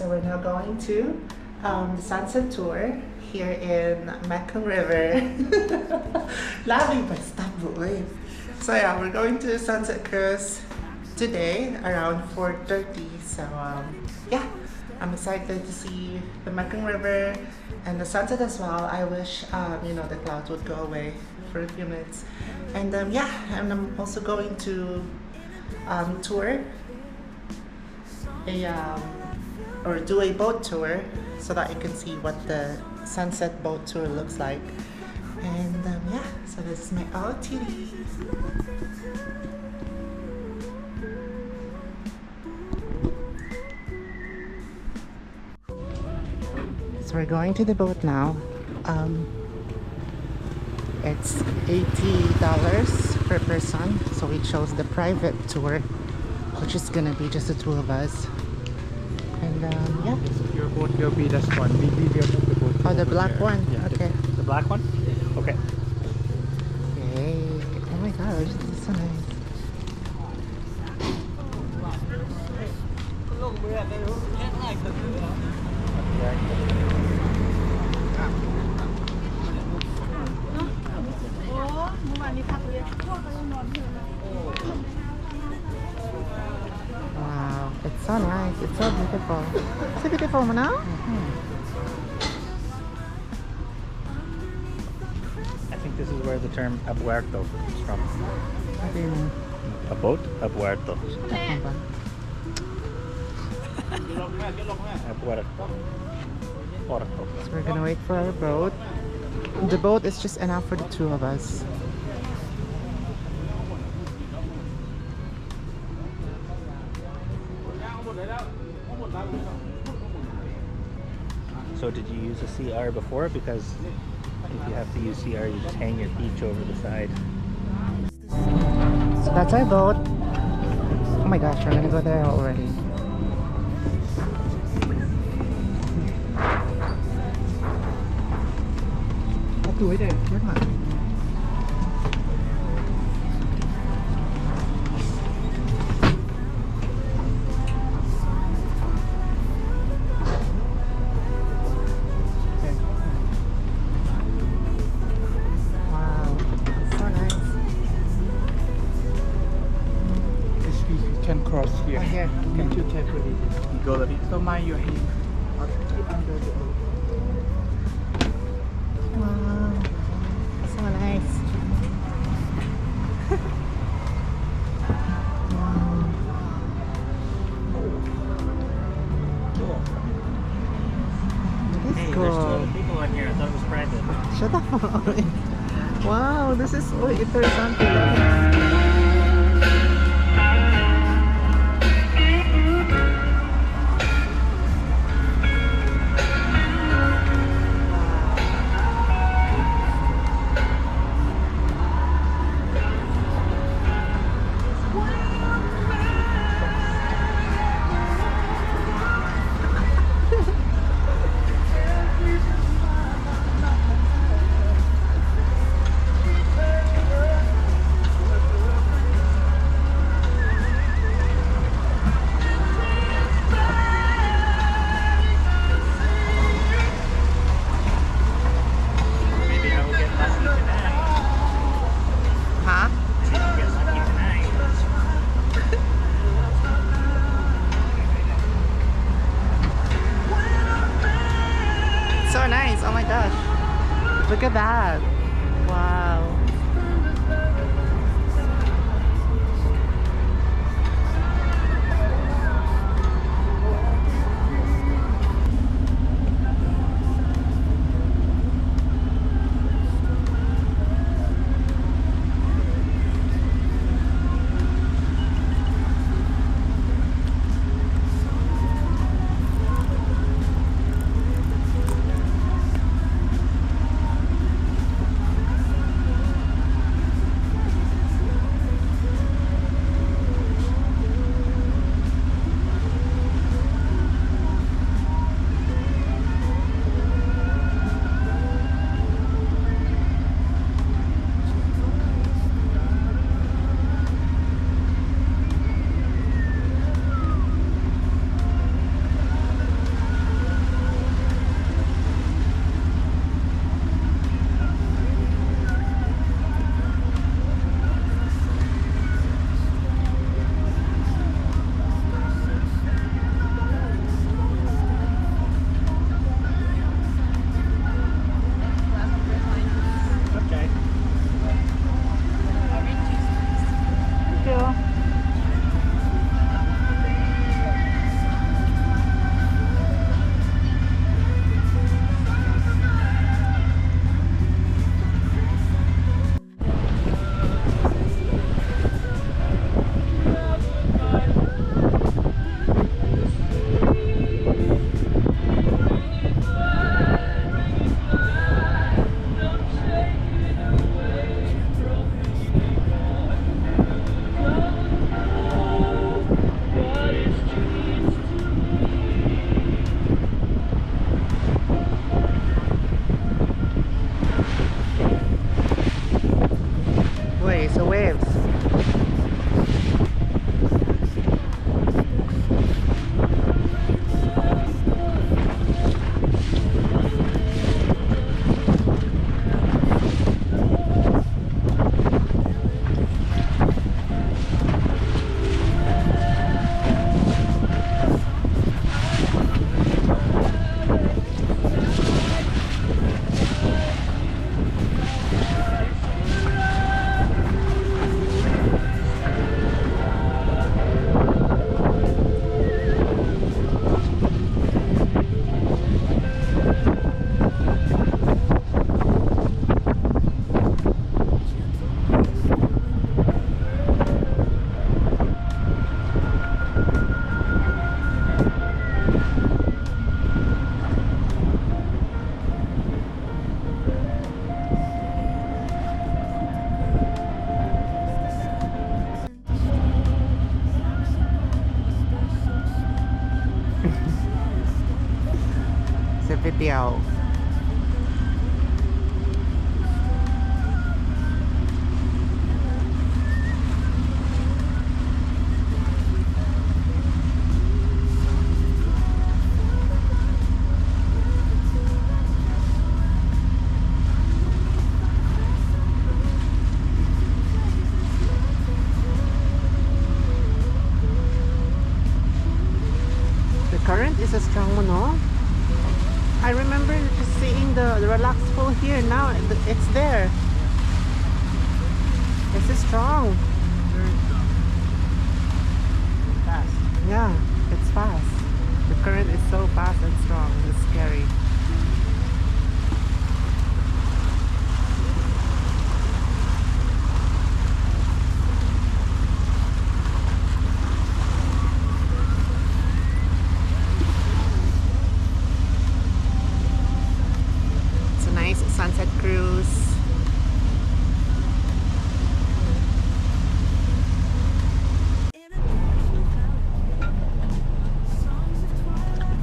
so we're now going to the sunset tour here in Mekong River. Laughing but stop boy. So yeah, we're going to sunset cruise today around 4:30. So yeah, I'm excited to see the Mekong River and the sunset as well. I wish the clouds would go away for a few minutes. And yeah, and I'm also going to tour or do a boat tour so that you can see what the sunset boat tour looks like. And yeah, so this is my OOTD. So we're going to the boat now. It's $80 per person, so we chose the private tour, which is gonna be just the two of us. And yeah. Your boat will be this one. We leave the boat. Oh, the black there. one? Yeah, okay. The black one? Okay. Yay. Oh my gosh, this is so nice. Wow, it's so nice. It's so beautiful. It's so beautiful, Manal. I think this is where the term abuerto is from. What do you mean? A boat? Abuerto. Abuerto. Porto. So we're gonna wait for our boat. The boat is just enough for the two of us. So did you use a CR before? Because if you have to use CR, you just hang your beach over the side. So that's our boat. Oh my gosh, we're gonna go there already. Tuổi đẹp rất là. Wow, so nice. We can cross here. Oh, here. Can you carefully? You go a bit. So mind your hand. Keep under the boat. Wow, so nice. Hey, Cool. there's 2 other people on here. I thought it was private. Shut up. Wow, this is so interesante. So nice, oh my gosh. Look at that. Wow. เดียว The current is a strong one, no? I remember just seeing the relaxed pool here. Now it's there. It's strong. Very strong. Fast. Yeah, it's fast. The current is so fast and strong. It's scary. It's a nice sunset cruise.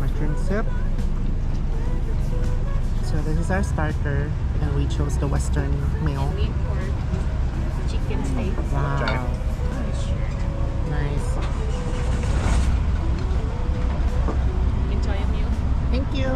Mushroom soup. So this is our starter, and we chose the Western meal. Meat or chicken steak. Wow, nice. Enjoy a meal. Thank you.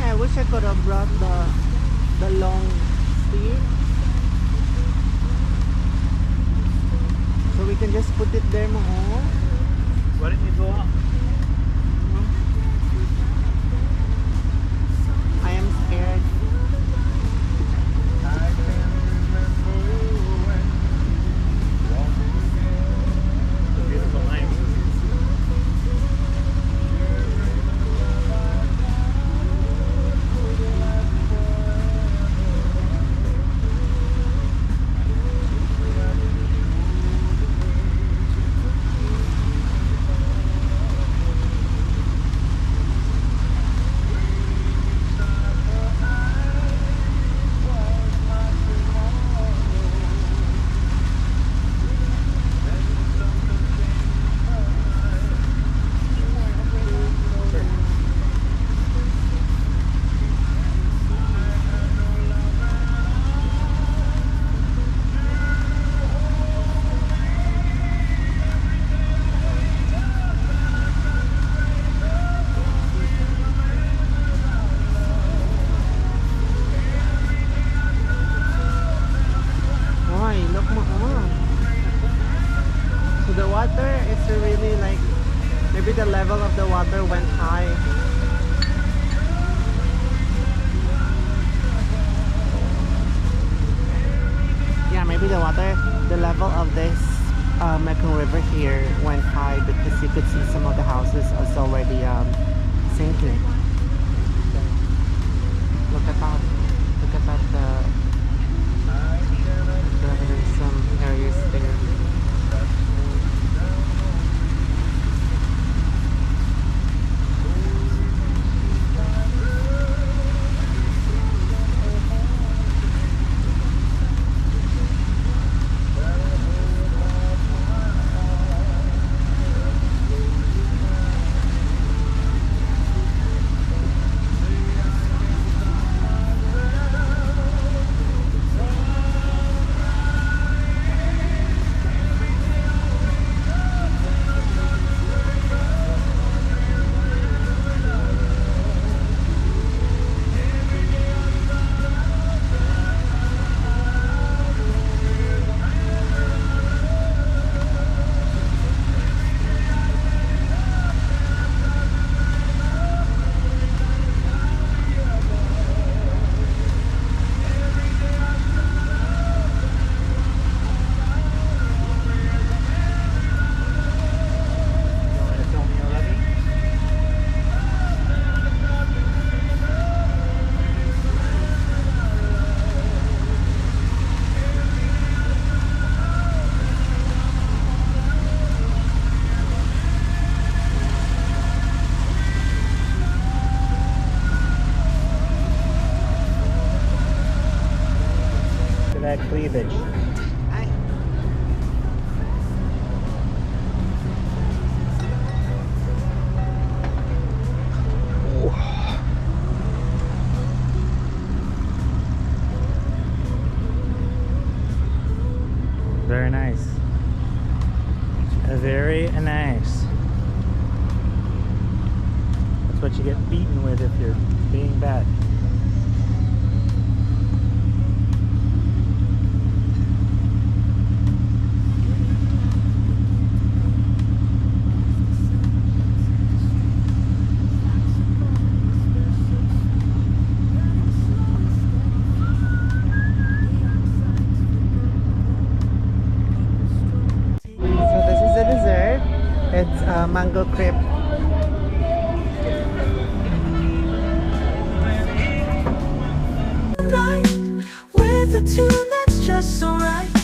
I wish I could have brought the long stick, so we can just put it there, mo. Why don't you go up? I am scared. I can remember when it's a beautiful night. Why? Look mo. So the water is really like, maybe the level of the water went high. Yeah, maybe the level of this Mekong River here went high, because you could see some of the houses is already sinking. Look at that. Look at that. There's some areas there. cleavage. Very nice. Very nice. That's what you get beaten with if you're being bad. So this is the dessert. It's mango crepe. With a tune that's just so right.